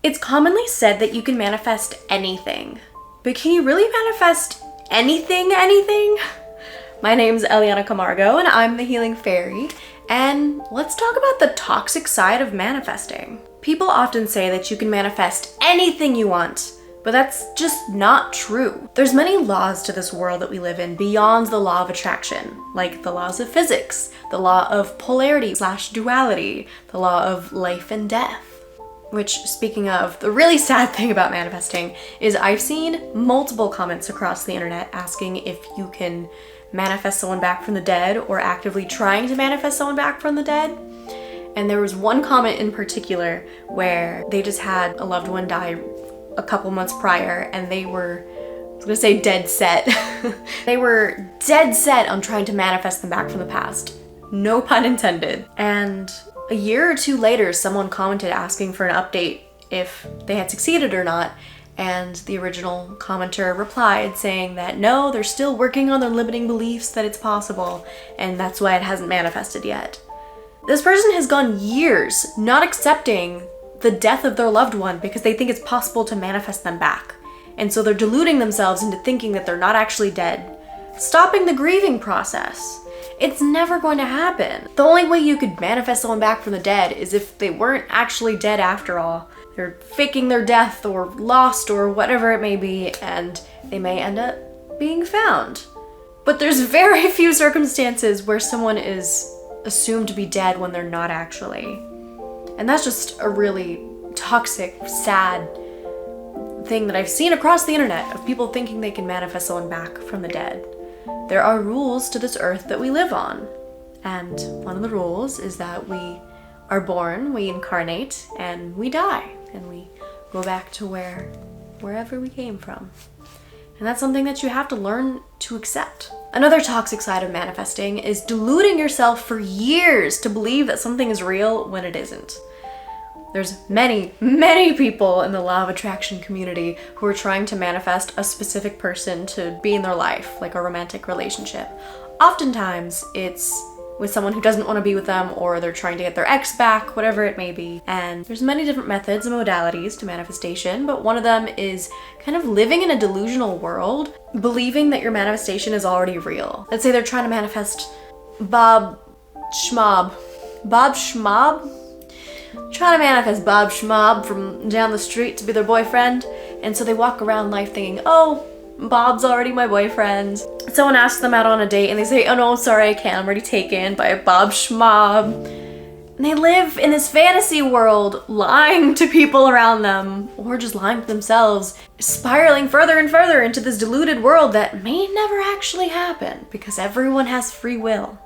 It's commonly said that you can manifest anything, but can you really manifest anything? My name's Eliana Camargo and I'm the Healing Fairy, and let's talk about the toxic side of manifesting. People often say that you can manifest anything you want, but that's just not true. There's many laws to this world that we live in beyond the law of attraction, like the laws of physics, the law of polarity/duality, the law of life and death. Which, speaking of, the really sad thing about manifesting is I've seen multiple comments across the internet asking if you can manifest someone back from the dead or actively trying to manifest someone back from the dead. And there was one comment in particular where they just had a loved one die a couple months prior and they were, I was gonna say dead set. They were dead set on trying to manifest them back from the past. No pun intended. And a year or two later, someone commented asking for an update if they had succeeded or not, and the original commenter replied saying that no, they're still working on their limiting beliefs that it's possible, and that's why it hasn't manifested yet. This person has gone years not accepting the death of their loved one because they think it's possible to manifest them back, and so they're deluding themselves into thinking that they're not actually dead, stopping the grieving process. It's never going to happen. The only way you could manifest someone back from the dead is if they weren't actually dead after all. They're faking their death or lost or whatever it may be, and they may end up being found. But there's very few circumstances where someone is assumed to be dead when they're not actually. And that's just a really toxic, sad thing that I've seen across the internet of people thinking they can manifest someone back from the dead. There are rules to this earth that we live on, and one of the rules is that we are born, we incarnate, and we die, and we go back to wherever we came from. And that's something that you have to learn to accept. Another toxic side of manifesting is deluding yourself for years to believe that something is real when it isn't. There's many people in the law of attraction community who are trying to manifest a specific person to be in their life, like a romantic relationship. Oftentimes, it's with someone who doesn't want to be with them, or they're trying to get their ex back, whatever it may be. And there's many different methods and modalities to manifestation, but one of them is kind of living in a delusional world, believing that your manifestation is already real. Let's say they're trying to manifest Bob Schmob. Trying to manifest Bob Schmob from down the street to be their boyfriend, and so they walk around life thinking, oh, Bob's already my boyfriend. Someone asks them out on a date and they say, oh no, sorry, I can't, I'm already taken by a Bob Schmob. And they live in this fantasy world, lying to people around them, or just lying to themselves, spiraling further and further into this deluded world that may never actually happen, because everyone has free will.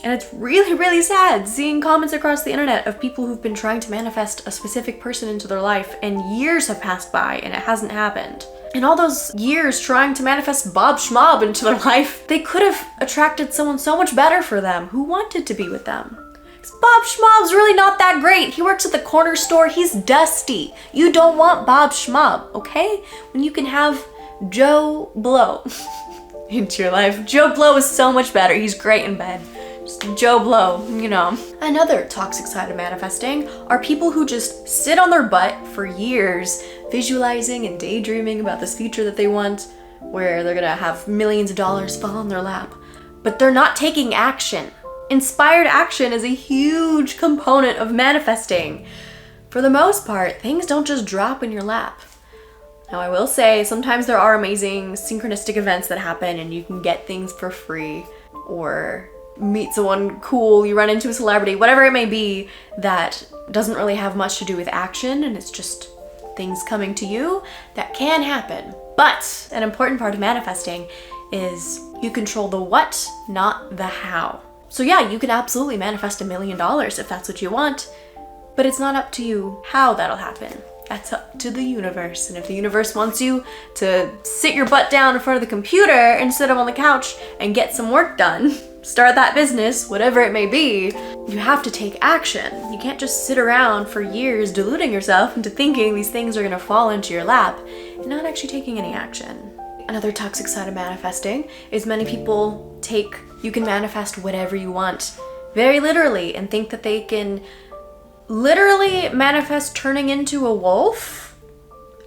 And it's really sad seeing comments across the internet of people who've been trying to manifest a specific person into their life and years have passed by and it hasn't happened. In all those years trying to manifest Bob Schmob into their life, they could have attracted someone so much better for them who wanted to be with them. Bob Schmob's really not that great. He works at the corner store. He's dusty. You don't want Bob Schmob, okay? When you can have Joe Blow into your life. Joe Blow is so much better. He's great in bed. Just Joe Blow, you know. Another toxic side of manifesting are people who just sit on their butt for years, visualizing and daydreaming about this future that they want, where they're gonna have millions of dollars fall in their lap, but they're not taking action. Inspired action is a huge component of manifesting. For the most part, things don't just drop in your lap. Now, I will say, sometimes there are amazing synchronistic events that happen and you can get things for free, or meet someone cool, you run into a celebrity, whatever it may be, that doesn't really have much to do with action and it's just things coming to you. That can happen. But an important part of manifesting is you control the what, not the how. So yeah, you can absolutely manifest $1 million if that's what you want, but it's not up to you how that'll happen. That's up to the universe. And if the universe wants you to sit your butt down in front of the computer instead of on the couch and get some work done, start that business, whatever it may be, you have to take action. You can't just sit around for years deluding yourself into thinking these things are gonna fall into your lap and not actually taking any action. Another toxic side of manifesting is many people take you can manifest whatever you want, very literally, and think that they can literally manifest turning into a wolf.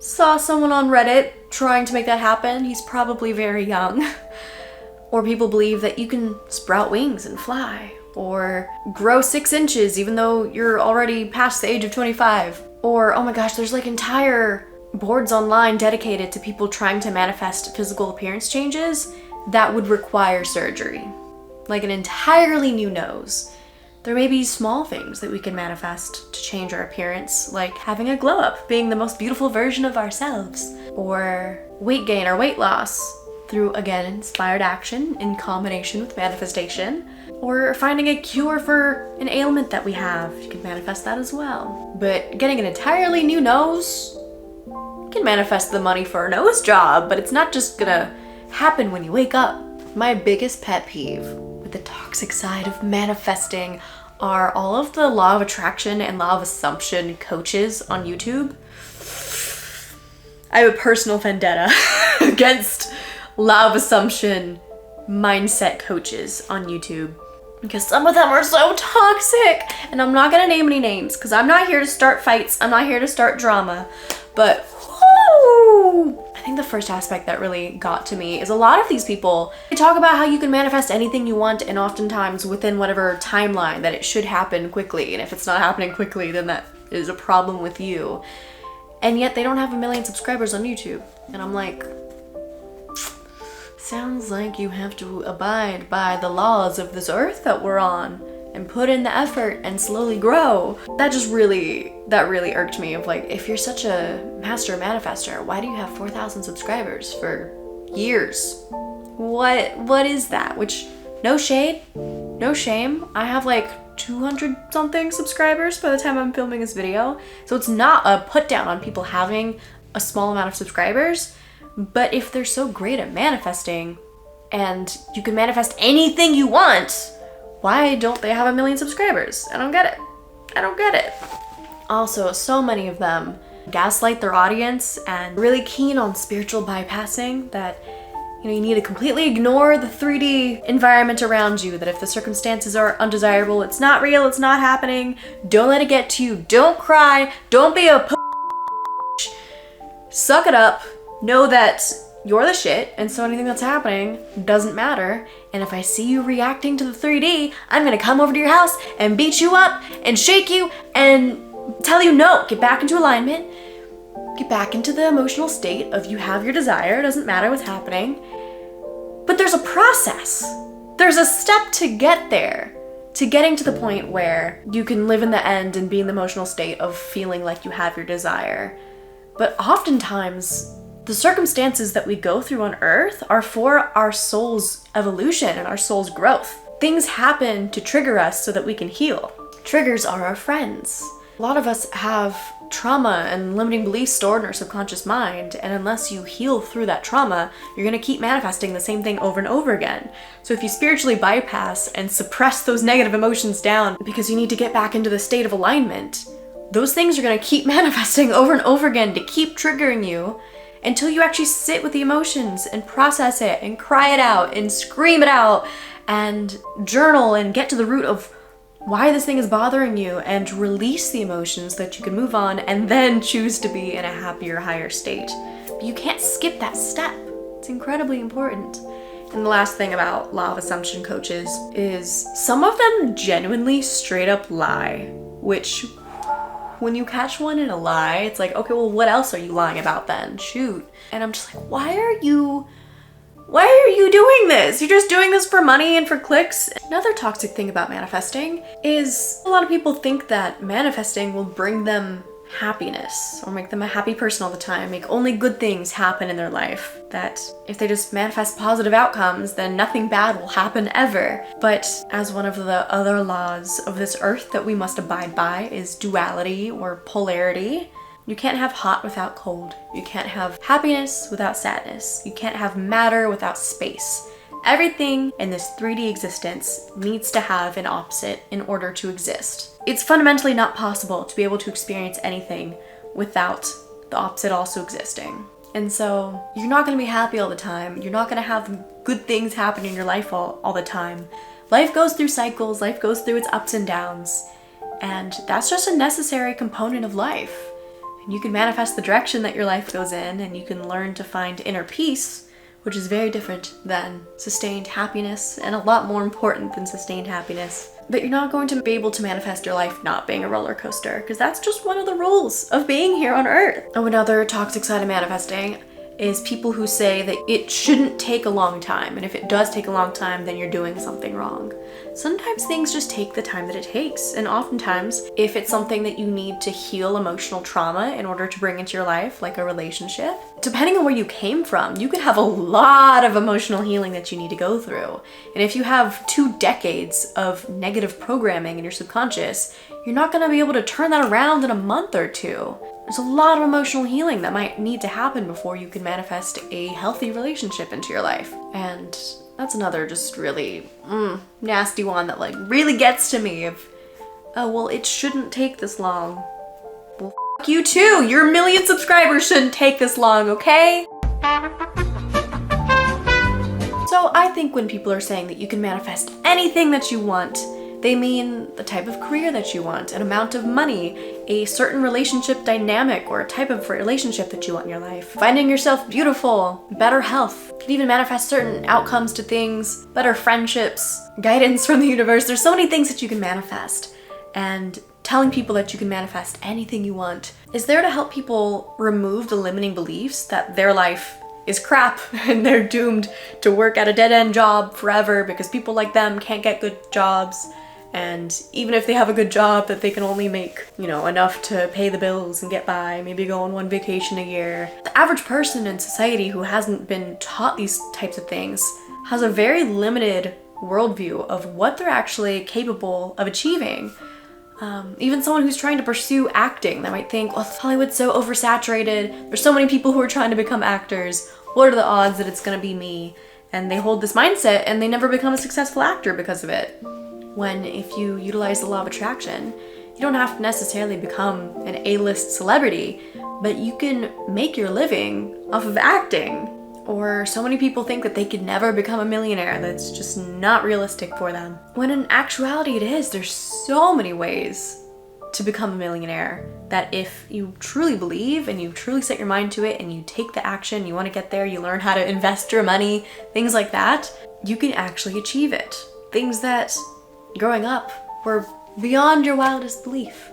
Saw someone on Reddit trying to make that happen. He's probably very young. Or people believe that you can sprout wings and fly, or grow 6 inches even though you're already past the age of 25. Or, oh my gosh, there's like entire boards online dedicated to people trying to manifest physical appearance changes that would require surgery. Like an entirely new nose. There may be small things that we can manifest to change our appearance, like having a glow up, being the most beautiful version of ourselves, or weight gain or weight loss through, again, inspired action in combination with manifestation, or finding a cure for an ailment that we have. You can manifest that as well. But getting an entirely new nose, you can manifest the money for a nose job, but it's not just gonna happen when you wake up. My biggest pet peeve with the toxic side of manifesting are all of the law of attraction and law of assumption coaches on YouTube. I have a personal vendetta against law of assumption mindset coaches on YouTube, because some of them are so toxic, and I'm not gonna name any names because I'm not here to start fights, I'm not here to start drama, but whoo, I think the first aspect that really got to me is a lot of these people, they talk about how you can manifest anything you want, and oftentimes within whatever timeline that it should happen quickly, and if it's not happening quickly, then that is a problem with you. And yet they don't have 1 million subscribers on YouTube, and I'm like, sounds like you have to abide by the laws of this earth that we're on and put in the effort and slowly grow. That really irked me, of like, if you're such a master manifester, why do you have 4,000 subscribers for years? What is that? Which, no shade, no shame. I have like 200 something subscribers by the time I'm filming this video. So it's not a put down on people having a small amount of subscribers. But if they're so great at manifesting and you can manifest anything you want, why don't they have 1 million subscribers? I don't get it. I don't get it. Also, so many of them gaslight their audience and really keen on spiritual bypassing, that you need to completely ignore the 3D environment around you, that if the circumstances are undesirable, it's not real, it's not happening, don't let it get to you, don't cry, don't be a suck it up. Know that you're the shit, and so anything that's happening doesn't matter. And if I see you reacting to the 3D, I'm gonna come over to your house and beat you up and shake you and tell you no, get back into alignment, get back into the emotional state of you have your desire, it doesn't matter what's happening. But there's a process. There's a step to get there, to getting to the point where you can live in the end and be in the emotional state of feeling like you have your desire. But oftentimes, the circumstances that we go through on Earth are for our soul's evolution and our soul's growth. Things happen to trigger us so that we can heal. Triggers are our friends. A lot of us have trauma and limiting beliefs stored in our subconscious mind, and unless you heal through that trauma, you're gonna keep manifesting the same thing over and over again. So if you spiritually bypass and suppress those negative emotions down because you need to get back into the state of alignment, those things are gonna keep manifesting over and over again to keep triggering you, until you actually sit with the emotions and process it and cry it out and scream it out and journal and get to the root of why this thing is bothering you and release the emotions so that you can move on and then choose to be in a happier, higher state. But you can't skip that step. It's incredibly important. And the last thing about law of assumption coaches is some of them genuinely straight up lie, which when you catch one in a lie, it's like, okay, well, what else are you lying about then? Shoot. And I'm just like, why are you doing this? You're just doing this for money and for clicks. Another toxic thing about manifesting is a lot of people think that manifesting will bring them happiness or make them a happy person all the time, make only good things happen in their life, that if they just manifest positive outcomes, then nothing bad will happen ever. But as one of the other laws of this earth that we must abide by is duality or polarity. You can't have hot without cold. You can't have happiness without sadness. You can't have matter without space. Everything in this 3D existence needs to have an opposite in order to exist. It's fundamentally not possible to be able to experience anything without the opposite also existing. And so you're not gonna be happy all the time. You're not gonna have good things happen in your life all the time. Life goes through cycles, life goes through its ups and downs. And that's just a necessary component of life. And you can manifest the direction that your life goes in, and you can learn to find inner peace, which is very different than sustained happiness, and a lot more important than sustained happiness. But you're not going to be able to manifest your life not being a roller coaster, because that's just one of the rules of being here on Earth. Oh, another toxic side of manifesting is people who say that it shouldn't take a long time, and if it does take a long time, then you're doing something wrong. Sometimes things just take the time that it takes, and oftentimes, if it's something that you need to heal emotional trauma in order to bring into your life, like a relationship, depending on where you came from, you could have a lot of emotional healing that you need to go through. And if you have 2 decades of negative programming in your subconscious, you're not going to be able to turn that around in a month or 2. There's a lot of emotional healing that might need to happen before you can manifest a healthy relationship into your life. And that's another just really nasty one that like really gets to me of, oh, well, it shouldn't take this long. Well, f*** you too. Your 1 million subscribers shouldn't take this long, okay? So I think when people are saying that you can manifest anything that you want, they mean the type of career that you want, an amount of money, a certain relationship dynamic, or a type of relationship that you want in your life. Finding yourself beautiful, better health. You can even manifest certain outcomes to things, better friendships, guidance from the universe. There's so many things that you can manifest. And telling people that you can manifest anything you want is there to help people remove the limiting beliefs that their life is crap and they're doomed to work at a dead-end job forever because people like them can't get good jobs. And even if they have a good job, that they can only make, enough to pay the bills and get by, maybe go on 1 vacation a year. The average person in society who hasn't been taught these types of things has a very limited worldview of what they're actually capable of achieving. Even someone who's trying to pursue acting, they might think, well, Hollywood's so oversaturated, there's so many people who are trying to become actors, what are the odds that it's gonna be me? And they hold this mindset and they never become a successful actor because of it. When if you utilize the law of attraction, you don't have to necessarily become an A-list celebrity, but you can make your living off of acting. Or so many people think that they could never become a millionaire, that's just not realistic for them. When in actuality it is, there's so many ways to become a millionaire that if you truly believe and you truly set your mind to it and you take the action, you want to get there, you learn how to invest your money, things like that, you can actually achieve it. Things that growing up were beyond your wildest belief.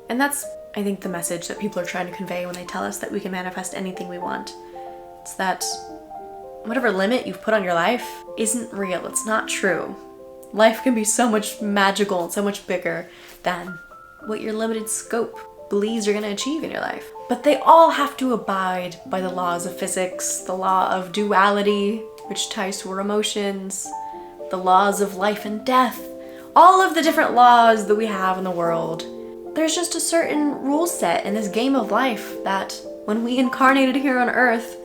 And that's, I think, the message that people are trying to convey when they tell us that we can manifest anything we want. It's that whatever limit you've put on your life isn't real, it's not true. Life can be so much magical and so much bigger than what your limited scope believes you're gonna achieve in your life. But they all have to abide by the laws of physics, the law of duality, which ties to our emotions, the laws of life and death, all of the different laws that we have in the world. There's just a certain rule set in this game of life that when we incarnated here on Earth,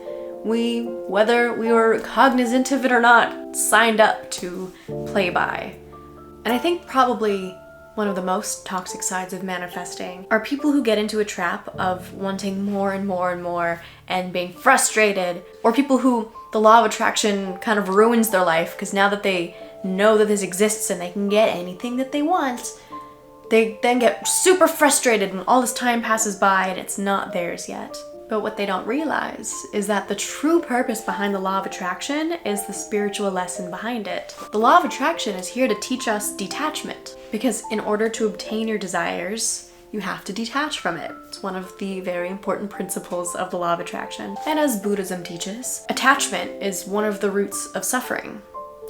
we, whether we were cognizant of it or not, signed up to play by. And I think probably one of the most toxic sides of manifesting are people who get into a trap of wanting more and more and more and being frustrated, or people who the law of attraction kind of ruins their life because now that they know that this exists and they can get anything that they want, they then get super frustrated when all this time passes by and it's not theirs yet. But what they don't realize is that the true purpose behind the law of attraction is the spiritual lesson behind it. The law of attraction is here to teach us detachment, because in order to obtain your desires, you have to detach from it. It's one of the very important principles of the law of attraction. And as Buddhism teaches, attachment is one of the roots of suffering.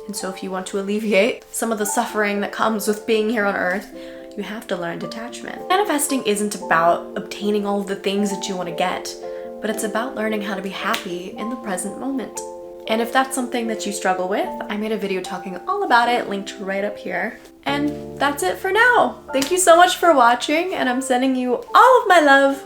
And so if you want to alleviate some of the suffering that comes with being here on Earth, you have to learn detachment. Manifesting isn't about obtaining all of the things that you want to get, but it's about learning how to be happy in the present moment. And if that's something that you struggle with, I made a video talking all about it, linked right up here. And that's it for now. Thank you so much for watching, and I'm sending you all of my love.